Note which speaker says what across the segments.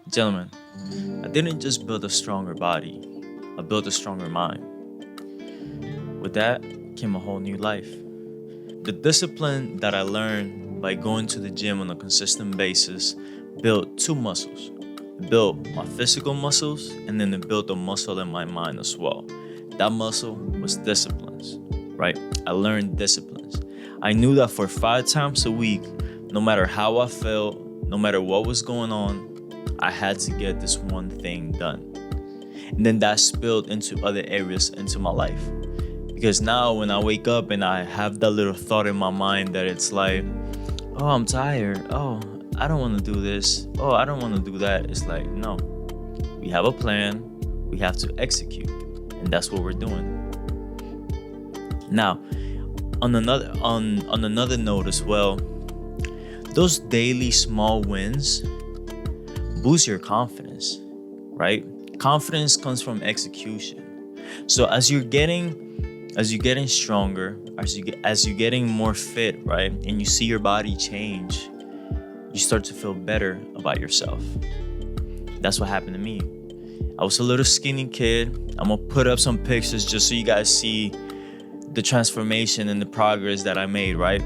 Speaker 1: Gentlemen, I didn't just build a stronger body, I built a stronger mind. With that came a whole new life. The discipline that I learned by going to the gym on a consistent basis built two muscles. It built my physical muscles, and then it built a muscle in my mind as well. That muscle was disciplines, right? I learned disciplines. I knew that for 5 times a week, no matter how I felt, no matter what was going on, I had to get this one thing done. And then that spilled into other areas into my life. Because now when I wake up and I have that little thought in my mind that it's like, oh, I'm tired. Oh, I don't want to do this. Oh, I don't want to do that. It's like, no, we have a plan. We have to execute. And that's what we're doing. Now, on another note as well, those daily small wins boost your confidence, right? Confidence comes from execution. So as you're getting stronger, as you're getting more fit, right, and you see your body change, you start to feel better about yourself. That's what happened to me. I was a little skinny kid. I'm gonna put up some pictures just so you guys see the transformation and the progress that I made, right?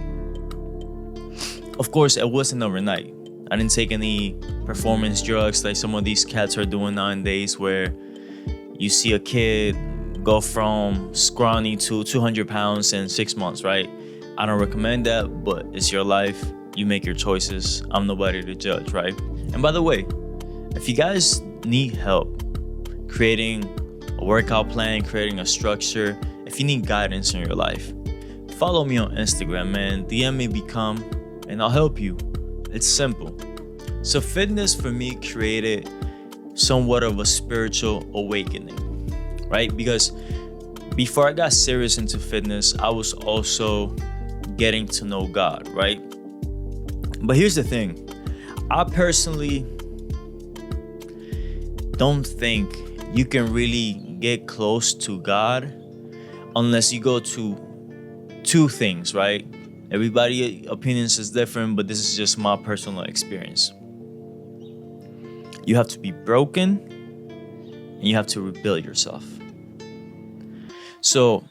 Speaker 1: Of course, it wasn't overnight. I didn't take any performance drugs like some of these cats are doing nowadays, where you see a kid go from scrawny to 200 pounds in 6 months, right? I don't recommend that, but it's your life. You make your choices. I'm nobody to judge, right? And by the way, if you guys need help creating a workout plan, creating a structure, if you need guidance in your life, follow me on Instagram, man. DM me Become, and I'll help you. It's simple. So fitness for me created somewhat of a spiritual awakening, right? Because before I got serious into fitness, I was also getting to know God, right? But here's the thing. I personally don't think you can really get close to God unless you go to two things, right? Everybody's opinions is different, but this is just my personal experience. You have to be broken and you have to rebuild yourself. So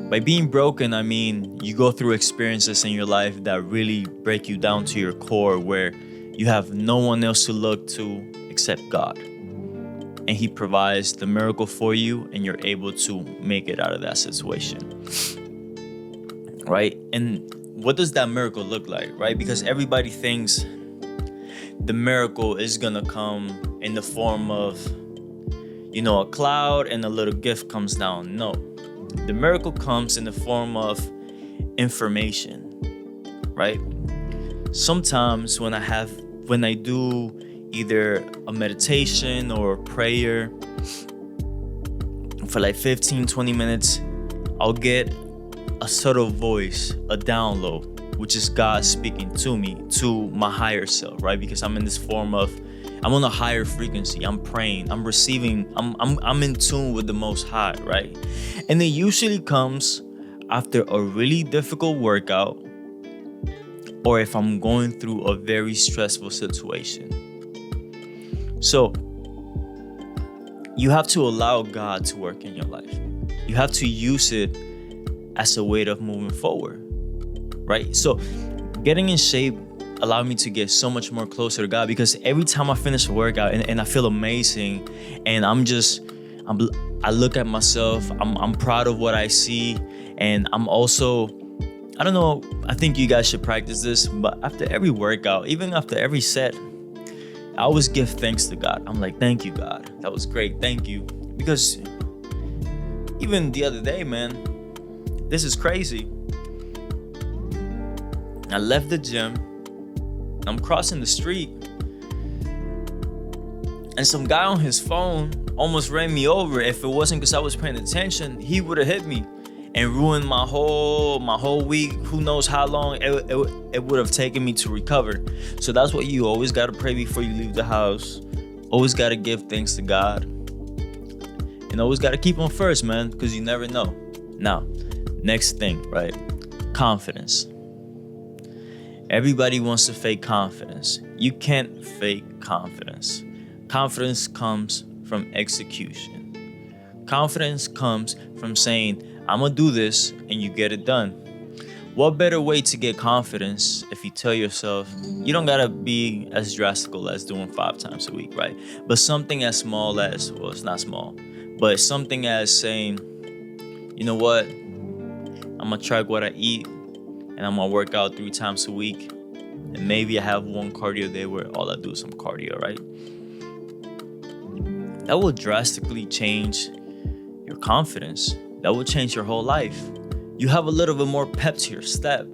Speaker 1: by being broken, I mean you go through experiences in your life that really break you down to your core, where you have no one else to look to except God. And He provides the miracle for you, and you're able to make it out of that situation, right? And what does that miracle look like, right? Because everybody thinks the miracle is gonna come in the form of, a cloud and a little gift comes down. No, the miracle comes in the form of information, right? Sometimes when I do either a meditation or a prayer for like 15-20 minutes, I'll get a subtle voice, a download, which is God speaking to me, to my higher self, right? Because I'm in this form of, I'm on a higher frequency. I'm praying, I'm receiving, I'm in tune with the Most High, right? And it usually comes after a really difficult workout, or if I'm going through a very stressful situation. So you have to allow God to work in your life. You have to use it as a way of moving forward, right? So getting in shape allowed me to get so much more closer to God, because every time I finish a workout and I feel amazing, and I look at myself, I'm proud of what I see, and I'm also, I don't know, I think you guys should practice this, but after every workout, even after every set, I always give thanks to God. I'm like, thank you, God. That was great. Thank you. Because even the other day, man, this is crazy. I left the gym. I'm crossing the street, and some guy on his phone almost ran me over. If it wasn't because I was paying attention, he would have hit me and ruined my whole week. Who knows how long it would have taken me to recover. So that's what you always got to pray before you leave the house. Always got to give thanks to God, and always got to keep Him first, man, because you never know. Now, next thing, right? Confidence. Everybody wants to fake confidence. You can't fake confidence. Confidence comes from execution. Confidence comes from saying, I'm gonna do this, and you get it done. What better way to get confidence if you tell yourself, you don't gotta be as drastical as doing 5 times a week, right? But something as small as, well, it's not small, but something as saying, you know what? I'm gonna track what I eat, and I'm gonna work out 3 times a week. And maybe I have one cardio day where all I do is some cardio, right? That will drastically change your confidence. That will change your whole life. You have a little bit more pep to your step.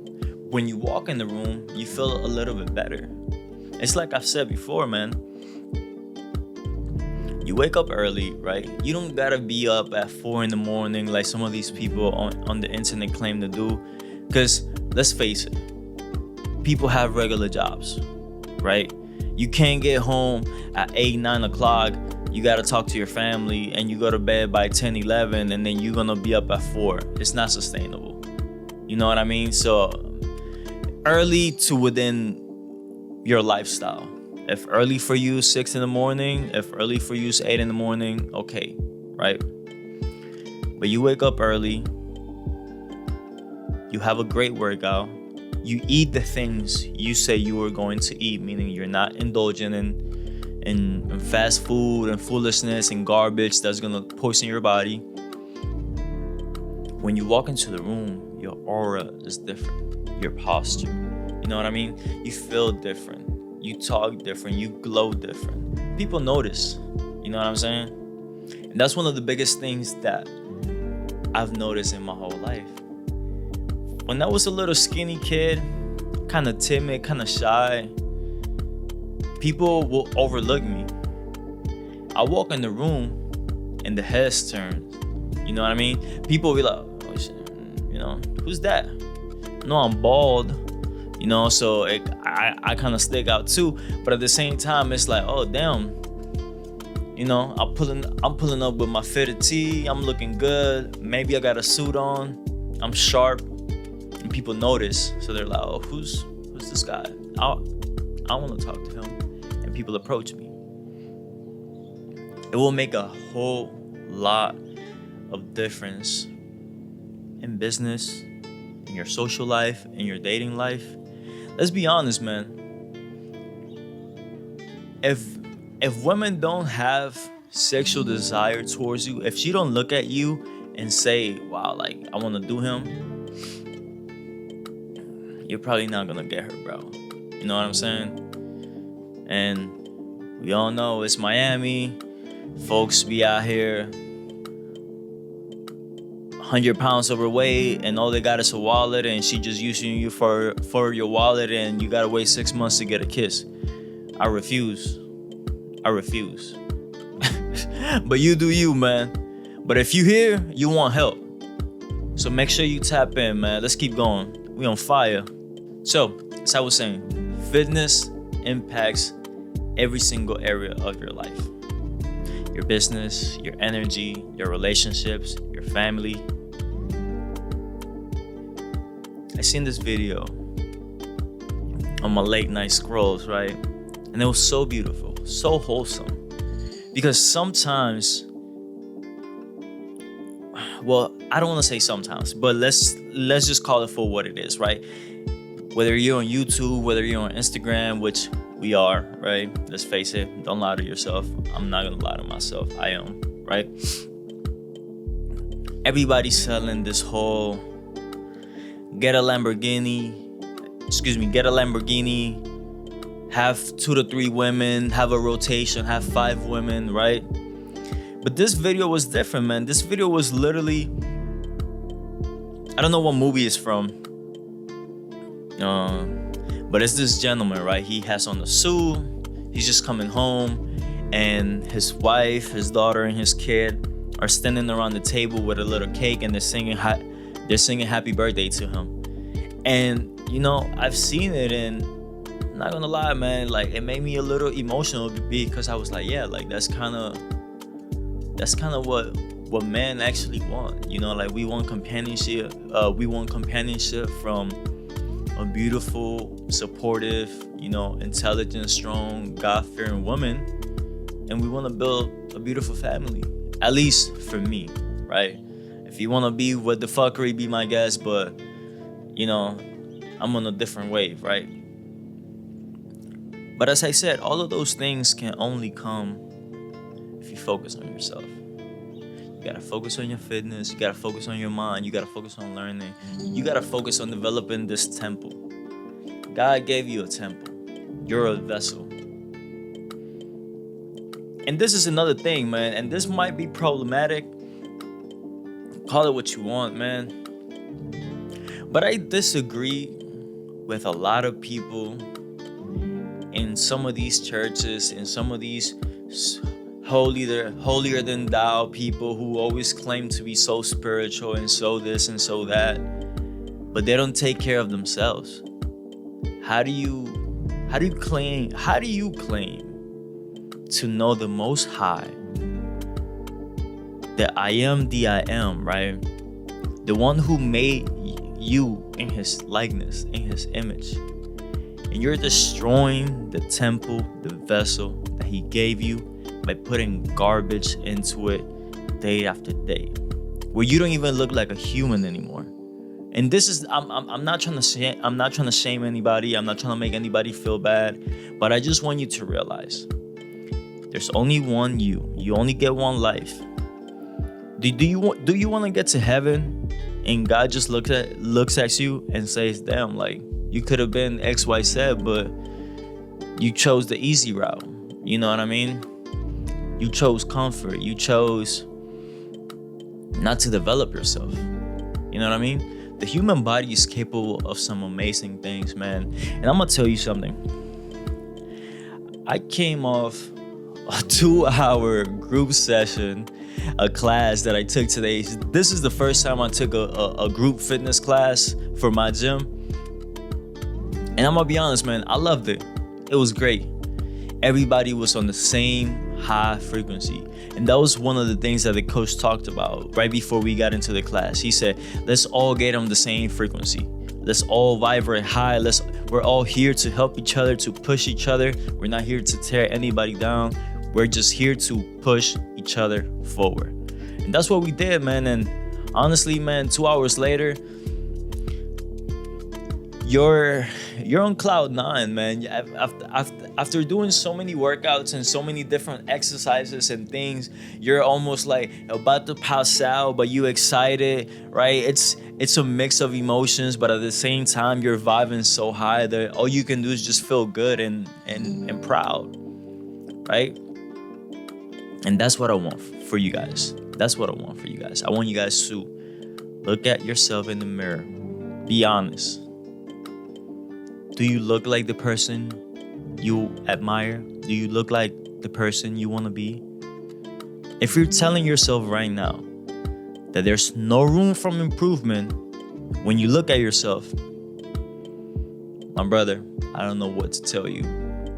Speaker 1: When you walk in the room, you feel a little bit better. It's like I've said before, man. You wake up early, right? You don't gotta be up at 4 in the morning like some of these people on the internet claim to do. Because let's face it, people have regular jobs, right? You can't get home at 8, 9 o'clock. You gotta talk to your family and you go to bed by 10, 11, and then you're gonna be up at 4. It's not sustainable. You know what I mean? So early to within your lifestyle. If early for you is 6 in the morning, if early for you is 8 in the morning, okay, right? But you wake up early, you have a great workout, you eat the things you say you were going to eat, meaning you're not indulging in fast food and foolishness and garbage that's gonna poison your body. When you walk into the room, your aura is different, your posture, you know what I mean? You feel different. You talk different, you glow different. People notice, you know what I'm saying? And that's one of the biggest things that I've noticed in my whole life. When I was a little skinny kid, kind of timid, kind of shy, people will overlook me. I walk in the room and the heads turn, you know what I mean? People will be like, oh shit, you know, who's that? No, I'm bald. You know, so I kind of stick out too, but at the same time, it's like, oh damn, you know, I'm pulling up with my fitted tee, I'm looking good, maybe I got a suit on, I'm sharp, and people notice, so they're like, oh, who's this guy? I want to talk to him, and people approach me. It will make a whole lot of difference in business, in your social life, in your dating life. Let's be honest, man. If women don't have sexual desire towards you, if she don't look at you and say, wow, like, I want to do him, you're probably not going to get her, bro. You know what I'm saying? And we all know it's Miami. Folks be out here 100 pounds overweight and all they got is a wallet, and she just using you for your wallet, and you gotta wait 6 months to get a kiss. I refuse. But you do you, man. But if you here, you want help. So make sure you tap in, man. Let's keep going. We on fire. So, as I was saying, fitness impacts every single area of your life. Your business, your energy, your relationships, your family. I seen this video on my late night scrolls, right? And it was so beautiful, so wholesome. Because sometimes, well, I don't want to say sometimes, but let's just call it for what it is, right? Whether you're on YouTube, whether you're on Instagram, which we are, right? Let's face it, don't lie to yourself. I'm not gonna lie to myself, I am, right? Everybody's selling this whole get a Lamborghini, have 2 to 3 women, have a rotation, have 5 women, right? But this video was different, man. This video was literally, I don't know what movie it's from, but it's this gentleman, right? He has on a suit, he's just coming home, and his wife, his daughter, and his kid are standing around the table with a little cake, and they're singing happy birthday to him. And you know, I've seen it, and I'm not gonna lie, man, like it made me a little emotional because I was like, yeah, like that's kind of what men actually want, you know, like we want companionship. We want companionship from a beautiful, supportive, you know, intelligent, strong, God-fearing woman. and we want to build a beautiful family. At least for me, right? If you want to be with the fuckery, be my guest, but I'm on a different wave, right? But as I said, all of those things can only come if you focus on yourself. You gotta focus on your fitness, you gotta focus on your mind, you gotta focus on learning, you gotta focus on developing this temple. God gave you a temple. You're a vessel. And this is another thing, man, and this might be problematic. Call it what you want, man. But I disagree with a lot of people in some of these churches, in some of these holier than thou people who always claim to be so spiritual and so this and so that, but they don't take care of themselves. How do you claim to know the Most High, that I am the I am, right? The one who made you in his likeness, in his image, and you're destroying the temple, the vessel that he gave you by putting garbage into it day after day, where you don't even look like a human anymore. And this is, I'm not trying to shame anybody. I'm not trying to make anybody feel bad, but I just want you to realize there's only one you. You only get one life. Do you want to get to heaven and God just looks at you and says, damn, like, you could have been XYZ, but you chose the easy route. You know what I mean? You chose comfort. You chose not to develop yourself. You know what I mean? The human body is capable of some amazing things, man. And I'm going to tell you something. I came off a 2-hour group session, a class that I took today. This is the first time I took a group fitness class for my gym. And I'm gonna be honest, man, I loved it. It was great. Everybody was on the same high frequency. And that was one of the things that the coach talked about right before we got into the class. He said, let's all get on the same frequency. Let's all vibrate high. We're all here to help each other, to push each other. We're not here to tear anybody down. We're just here to push each other forward. And that's what we did, man. And honestly, man, 2 hours later, you're on cloud 9, man. After doing so many workouts and so many different exercises and things, you're almost like about to pass out, but you excited, right? It's a mix of emotions, but at the same time, you're vibing so high that all you can do is just feel good and proud, right? And that's what I want for you guys. That's what I want for you guys. I want you guys to look at yourself in the mirror. Be honest. Do you look like the person you admire? Do you look like the person you want to be? If you're telling yourself right now that there's no room for improvement when you look at yourself, my brother, I don't know what to tell you.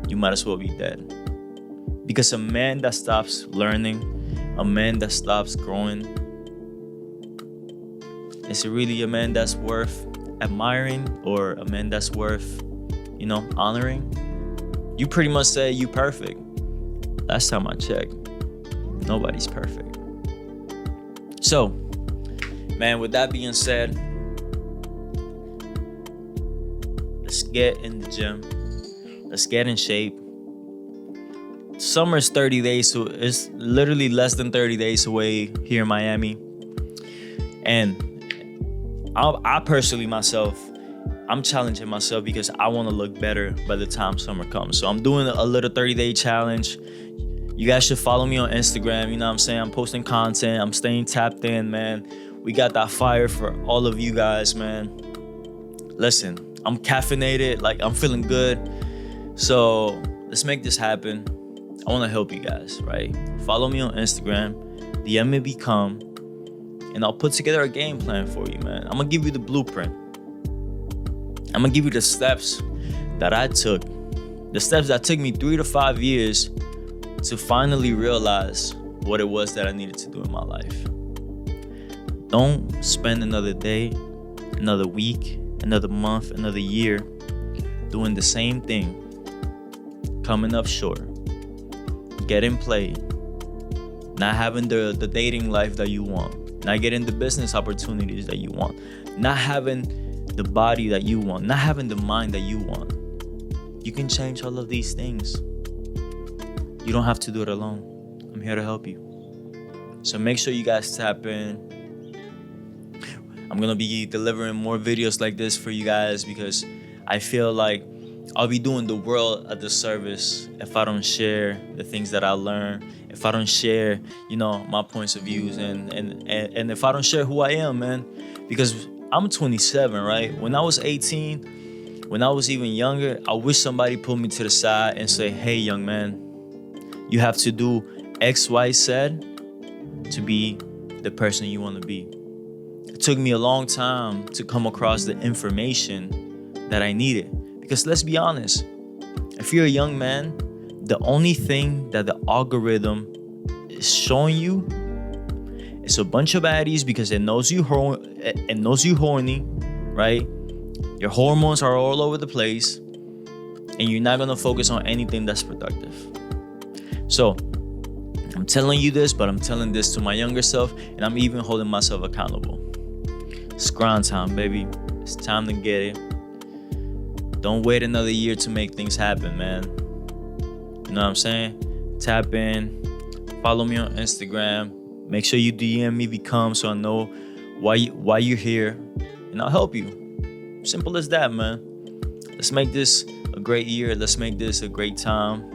Speaker 1: You might as well be dead. Because a man that stops learning, a man that stops growing, is it really a man that's worth admiring or a man that's worth, honoring? You pretty much say you perfect. Last time I checked, nobody's perfect. So, man, with that being said, let's get in the gym. Let's get in shape. Summer's 30 days, so it's literally less than 30 days away here in Miami. And I personally myself, I'm challenging myself because I want to look better by the time summer comes. So I'm doing a little 30-day challenge. You guys should follow me on Instagram. You know what I'm saying? I'm posting content. I'm staying tapped in, man. We got that fire for all of you guys, man. Listen, I'm caffeinated. Like, I'm feeling good. So let's make this happen. I want to help you guys, right? Follow me on Instagram. DM me Become. And I'll put together a game plan for you, man. I'm going to give you the blueprint. I'm going to give you the steps that I took. The steps that took me 3 to 5 years to finally realize what it was that I needed to do in my life. Don't spend another day, another week, another month, another year doing the same thing, coming up short. getting played, not having the dating life that you want, not getting the business opportunities that you want, not having the body that you want, not having the mind that you want. You can change all of these things. You don't have to do it alone. I'm here to help you. So make sure you guys tap in. I'm gonna be delivering more videos like this for you guys because I feel like I'll be doing the world a disservice if I don't share the things that I learned, if I don't share, my points of views, and if I don't share who I am, man. Because I'm 27, right? When I was 18, when I was even younger, I wish somebody pulled me to the side and say, hey, young man, you have to do X, Y, Z to be the person you want to be. It took me a long time to come across the information that I needed. Because let's be honest, if you're a young man, the only thing that the algorithm is showing you is a bunch of baddies because it knows you horny, right? Your hormones are all over the place, and you're not gonna focus on anything that's productive. So I'm telling you this, but I'm telling this to my younger self, and I'm even holding myself accountable. It's grind time, baby. It's time to get it. Don't wait another year to make things happen, man. You know what I'm saying? Tap in, follow me on Instagram. Make sure you DM me Become so I know why you're here, and I'll help you. Simple as that, man. Let's make this a great year. Let's make this a great time.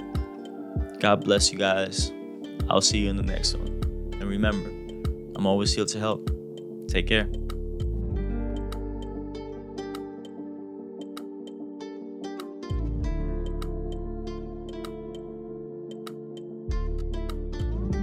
Speaker 1: God bless you guys. I'll see you in the next one. And remember, I'm always here to help. Take care.